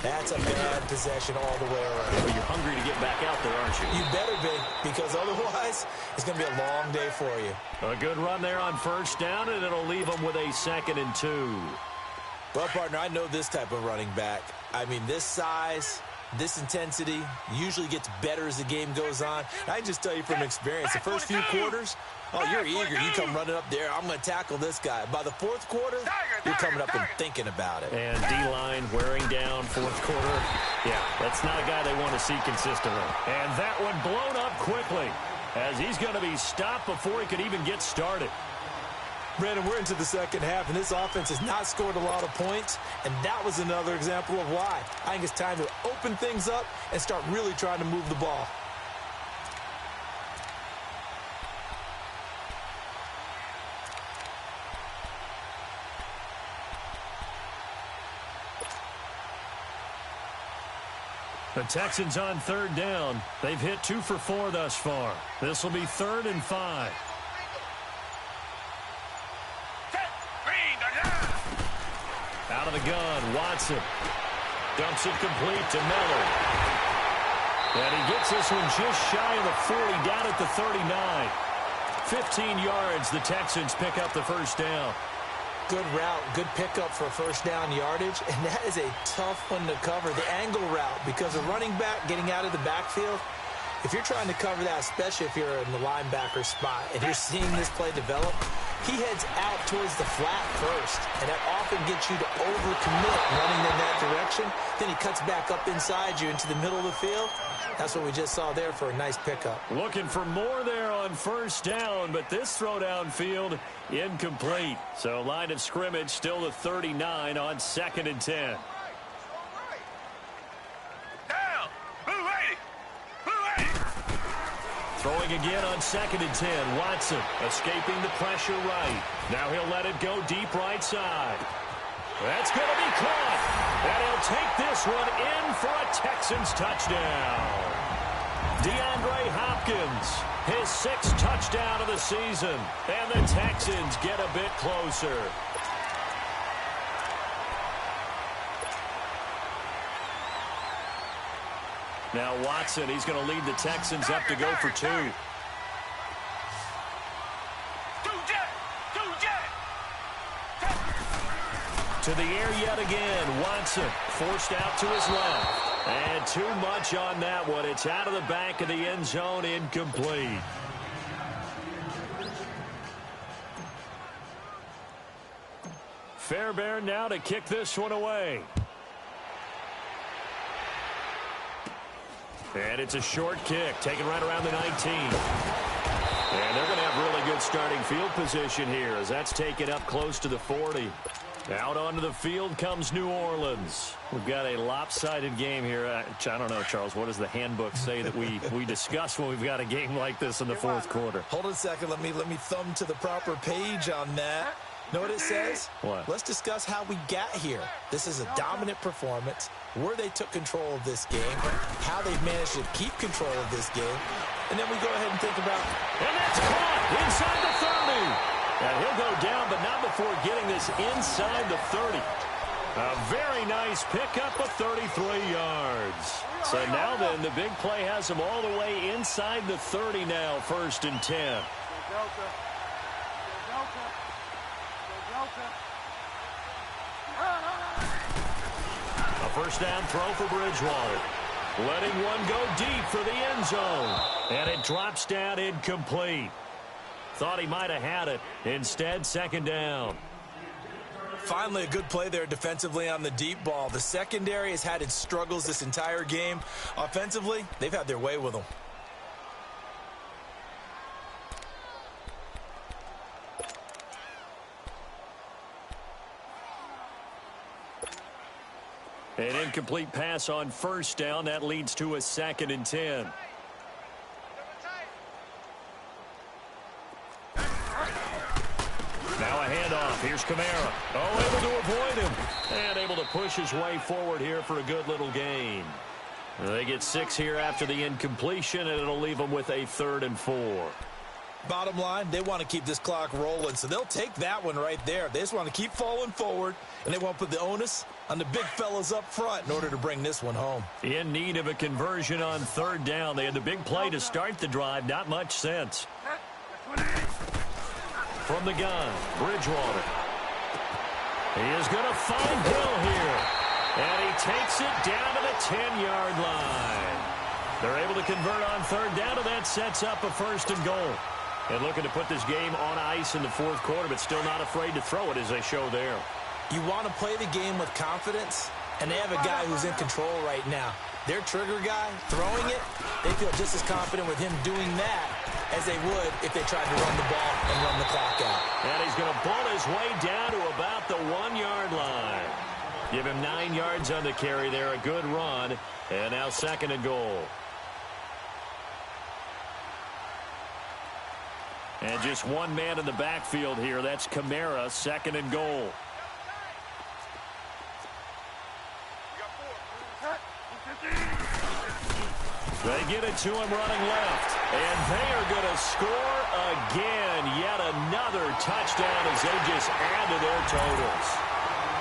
Speaker 4: that's a bad possession all the way around.
Speaker 3: Well, you're hungry to get back out there, aren't you?
Speaker 4: You better be, because otherwise, it's going to be a long day for you.
Speaker 3: A good run there on first down, and it'll leave them with a 2nd and 2.
Speaker 4: Well, partner, I know this type of running back. I mean, this size, this intensity usually gets better as the game goes on. I can just tell you from experience, the first few quarters, oh, you're eager. You come running up there, I'm going to tackle this guy. By the 4th quarter, you're coming up and thinking about it.
Speaker 3: And D-line wearing down 4th quarter. Yeah, that's not a guy they want to see consistently. And that one blown up quickly as he's going to be stopped before he could even get started.
Speaker 4: Brandon, we're into the second half, and this offense has not scored a lot of points, and that was another example of why. I think it's time to open things up and start really trying to move the ball.
Speaker 3: The Texans on 3rd down. They've hit 2 for 4 thus far. This will be 3rd and 5. Out of the gun, Watson. Dumps it complete to Miller. And he gets this one just shy of the 40, down at the 39. 15 yards, the Texans pick up the first down.
Speaker 4: Good route, good pickup for first down yardage, and that is a tough one to cover. The angle route, because a running back getting out of the backfield, if you're trying to cover that, especially if you're in the linebacker spot and you're seeing this play develop, he heads out towards the flat first, and that often gets you to overcommit running in that direction. Then he cuts back up inside you into the middle of the field. That's what we just saw there for a nice pickup.
Speaker 3: Looking for more there on first down, but this throw downfield incomplete. So line of scrimmage still the 39 on 2nd and 10. Throwing again on 2nd and 10. Watson escaping the pressure right. Now he'll let it go deep right side. That's going to be caught. And he'll take this one in for a Texans touchdown. DeAndre Hopkins, his 6th touchdown of the season. And the Texans get a bit closer. Now Watson, he's going to lead the Texans up to go for 2. To the air yet again. Watson forced out to his left. And too much on that one. It's out of the back of the end zone, incomplete. Fairbairn now to kick this one away. And it's a short kick, taken right around the 19. And they're going to have really good starting field position here as that's taken up close to the 40. Out onto the field comes New Orleans. We've got a lopsided game here. I don't know, Charles, what does the handbook say that we discuss when we've got a game like this in the 4th quarter?
Speaker 4: Hold on a second. Let me thumb to the proper page on that. Know what it says?
Speaker 3: What?
Speaker 4: Let's discuss how we got here. This is a dominant performance, where they took control of this game, how they've managed to keep control of this game, and then we go ahead and think about...
Speaker 3: And that's caught inside the 30. And he'll go down, but not before getting this inside the 30. A very nice pickup of 33 yards. So now then, the big play has him all the way inside the 30 now, 1st and 10. A first down throw for Bridgewater. Letting one go deep for the end zone. And it drops down incomplete. Thought he might have had it. Instead, 2nd down.
Speaker 4: Finally, a good play there defensively on the deep ball. The secondary has had its struggles this entire game. Offensively, they've had their way with them.
Speaker 3: An incomplete pass on first down. That leads to a 2nd and 10. Now a handoff. Here's Kamara. Oh, able to avoid him. And able to push his way forward here for a good little gain. They get 6 here after the incompletion, and it'll leave them with a 3rd and 4.
Speaker 4: Bottom line, they want to keep this clock rolling, so they'll take that one right there. They just want to keep falling forward, and they want to put the onus on the big fellas up front in order to bring this one home.
Speaker 3: In need of a conversion on 3rd down. They had the big play to start the drive. Not much sense. From the gun, Bridgewater. He is going to find Hill here. And he takes it down to the 10-yard line. They're able to convert on 3rd down, and that sets up a 1st and goal. And looking to put this game on ice in the 4th quarter, but still not afraid to throw it as they show there.
Speaker 4: You want to play the game with confidence, and they have a guy who's in control right now. Their trigger guy, throwing it, they feel just as confident with him doing that as they would if they tried to run the ball and run the clock out.
Speaker 3: And he's going to bull his way down to about the 1-yard line. Give him 9 yards on the carry there, a good run, and now 2nd and goal. And just one man in the backfield here. That's Kamara, 2nd and goal. They get it to him running left. And they are going to score again. Yet another touchdown as they just add to their totals.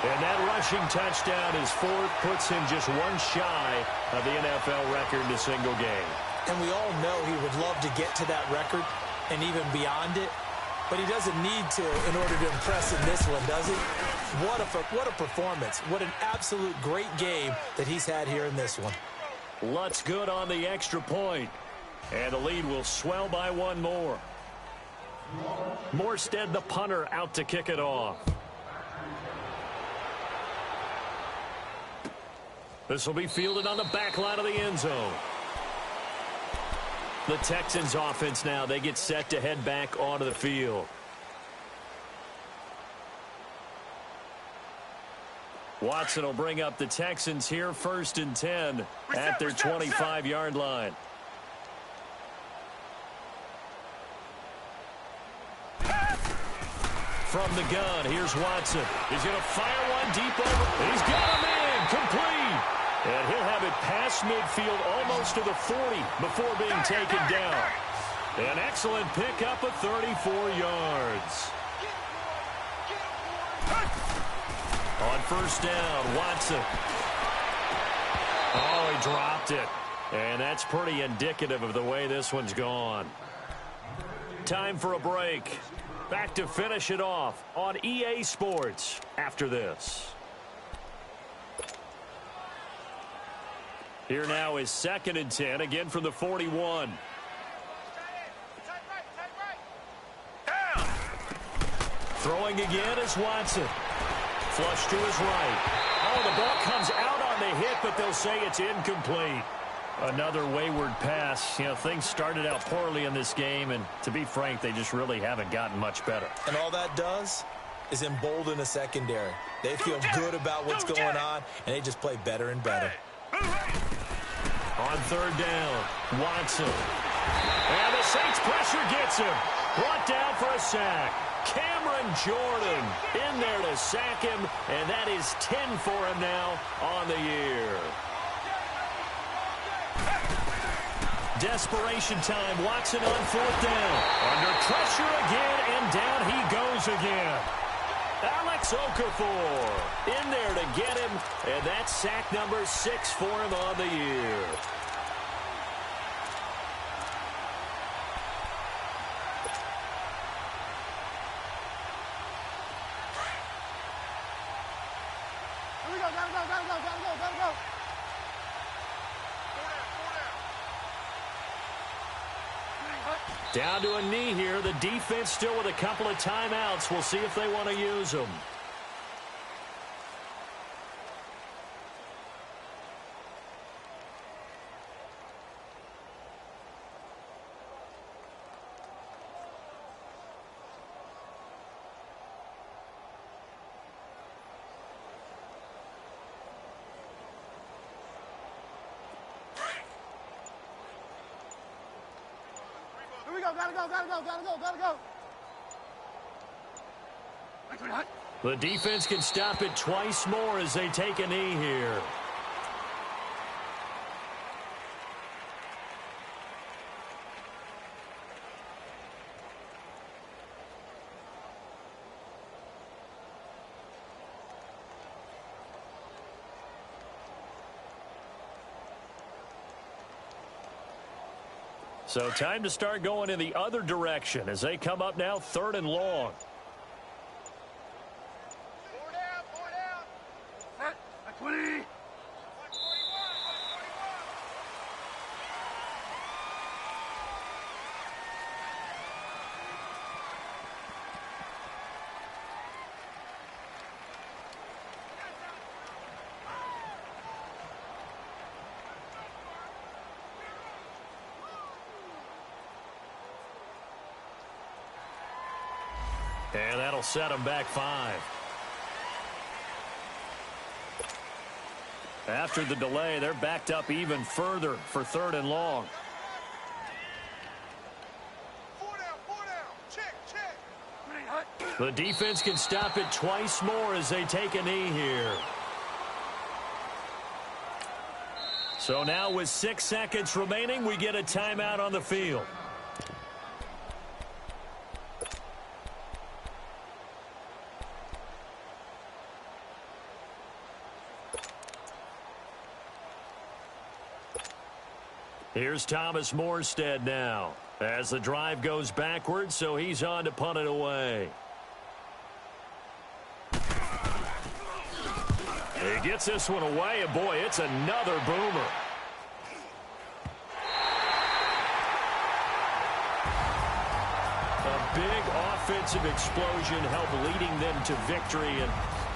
Speaker 3: And that rushing touchdown is 4th, puts him just one shy of the NFL record in a single game.
Speaker 4: And we all know he would love to get to that record and even beyond it. But he doesn't need to in order to impress in this one, does he? What a performance. What an absolute great game that he's had here in this one.
Speaker 3: Lutz good on the extra point. And the lead will swell by 1 more. Morstead, the punter, out to kick it off. This will be fielded on the back line of the end zone. The Texans offense now, they get set to head back onto the field. Watson will bring up the Texans here, 1st and 10 at their 25-yard line. From the gun, here's Watson. He's going to fire one deep over. He's got him in, complete. And he'll have it past midfield almost to the 40 before being taken down. An excellent pickup of 34 yards. On 1st down, Watson. Oh, he dropped it. And that's pretty indicative of the way this one's gone. Time for a break. Back to finish it off on EA Sports after this. Here now is 2nd and 10, again from the 41. Throwing again is Watson. Flush to his right. Oh, the ball comes out on the hit, but they'll say it's incomplete. Another wayward pass. You know, things started out poorly in this game, and to be frank, they just really haven't gotten much better.
Speaker 4: And all that does is embolden a secondary. They feel good about what's going on, and they just play better and better.
Speaker 3: On 3rd down, Watson. And the Saints pressure gets him. Brought down for a sack. Cameron Jordan in there to sack him, and that is 10 for him now on the year. Desperation time. Watson on 4th down. Under pressure again, and down he goes again. Alex Okafor in there to get him, and that's sack number 6 for him on the year.
Speaker 5: Go.
Speaker 3: Down to a knee here. The defense still with a couple of timeouts. We'll see if they want to use them. The defense can stop it twice more as they take a knee here. So time to start going in the other direction as they come up now 3rd and long. And that'll set them back 5. After the delay, they're backed up even further for 3rd and long.
Speaker 1: 4 down. Check.
Speaker 3: The defense can stop it twice more as they take a knee here. So now with 6 seconds remaining, we get a timeout on the field. Here's Thomas Morstead now as the drive goes backwards, so he's on to punt it away. He gets this one away, and boy, it's another boomer. A big offensive explosion helped leading them to victory, and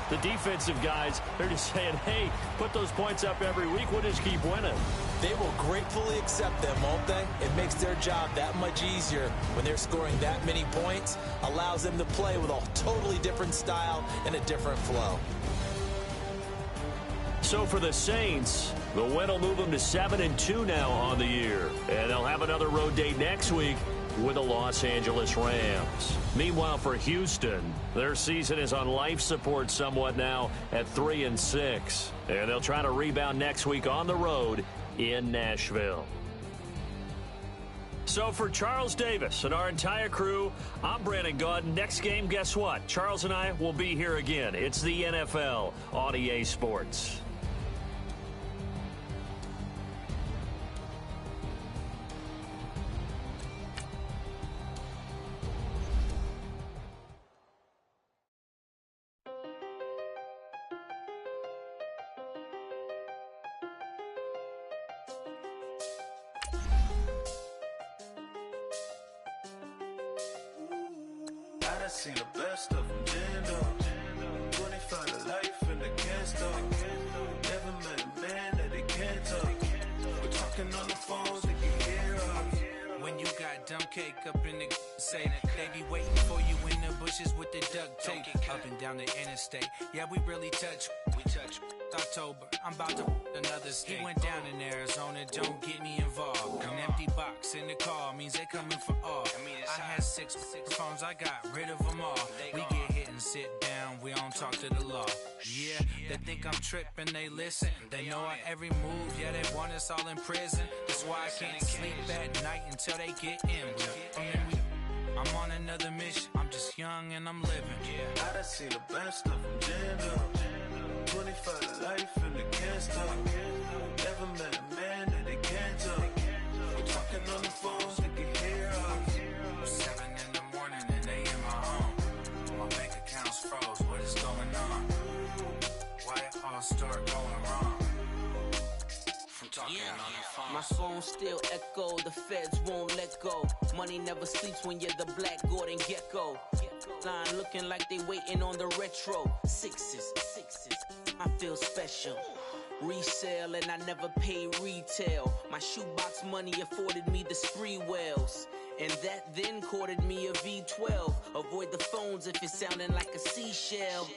Speaker 3: the defensive guys, they're just saying, hey, put those points up every week, we'll just keep winning.
Speaker 4: They will gratefully accept them, won't they? It makes their job that much easier when they're scoring that many points, allows them to play with a totally different style and a different flow.
Speaker 3: So for the Saints, the win will move them to 7-2 now on the year. And they'll have another road date next week with the Los Angeles Rams. Meanwhile, for Houston, their season is on life support somewhat now at 3-6. And they'll try to rebound next week on the road in Nashville. So for Charles Davis and our entire crew, I'm Brandon Gaudin. Next game, guess what? Charles and I will be here again. It's the NFL on EA Sports.
Speaker 1: I seen the best of them, jammed up. 25 to life and they can't stop. Never met a man that they can't talk. We're talking on the phones, they can hear us.
Speaker 5: When you got dumb cake up in the say that they be waiting for you in the bushes with the duct tape up and down the interstate. Yeah, we really touch. We touch. October, I'm about to another state. He went down in Arizona, don't get me involved. An empty box in the car means they coming for all. I had six phones, I got rid of them all. We get hit and sit down, we don't talk to the law. Yeah, they think I'm tripping, they listen. They know our every move, yeah, they want us all in prison. That's why I can't sleep at night until they get in. I'm on another mission, I'm just young and I'm living.
Speaker 1: I done seen the best of them, jammed up. 25 to life and they can't stop. Never met a man that they can't talk. We're talking on the phones, they can hear us.
Speaker 5: 7 in the morning and they in my home. My bank account's froze, what is going on? Why it all start going wrong? From talking on the phone.
Speaker 6: My phone still echo, the feds won't let go. Money never sleeps when you're the black Gordon Gecko. Line looking like they waiting on the retro. Sixes, I feel special. Resale and I never pay retail. My shoebox money afforded me the spree wells. And that then courted me a V12. Avoid the phones if it's sounding like a seashell.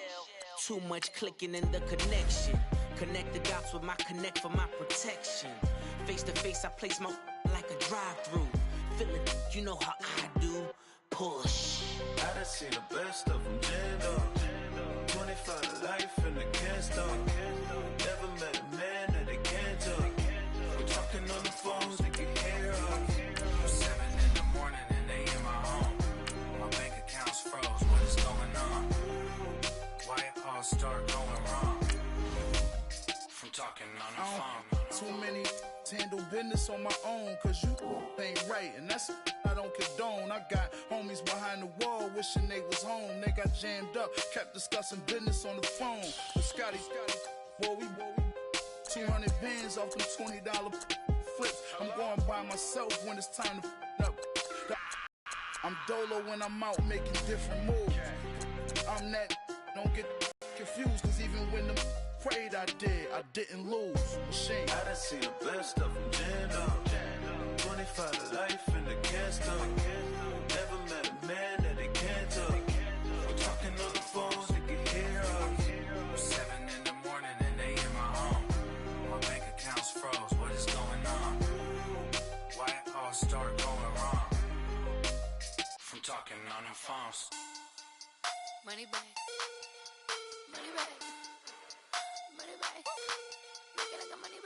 Speaker 6: Too much clicking in the connection. Connect the dots with my connect for my protection. Face to face I place my like a drive-through. Feeling you know how I do. Push.
Speaker 7: I done seen the best of them jammed up. 25 to life and they can't stop. Never met a man that they can't talk. We're talking on the phones, they can hear us.
Speaker 5: 7 in the morning and they in my home. My bank account's froze, what is going on? Why it all start going wrong? From talking on the phone.
Speaker 8: Too many handle business on my own, cause you ain't right, and that's I don't condone. I got homies behind the wall wishing they was home. They got jammed up, kept discussing business on the phone. But Scotty, boy, we 200 bands off them $20 flips. I'm going by myself when it's time to up. I'm dolo when I'm out making different moves. I'm that, don't get confused, cause even when the prayed I didn't lose. Machine.
Speaker 7: I done seen the best of them jammed up. 25 to life and they can't stop. Never met a man that they can't talk. We're talking on the phones, they can hear us.
Speaker 5: 7 in the morning and they in my home. My bank account's froze, what is going on? Why it all start going wrong? From talking on the phones.
Speaker 9: Money back. Money back. Money back. Make it like a money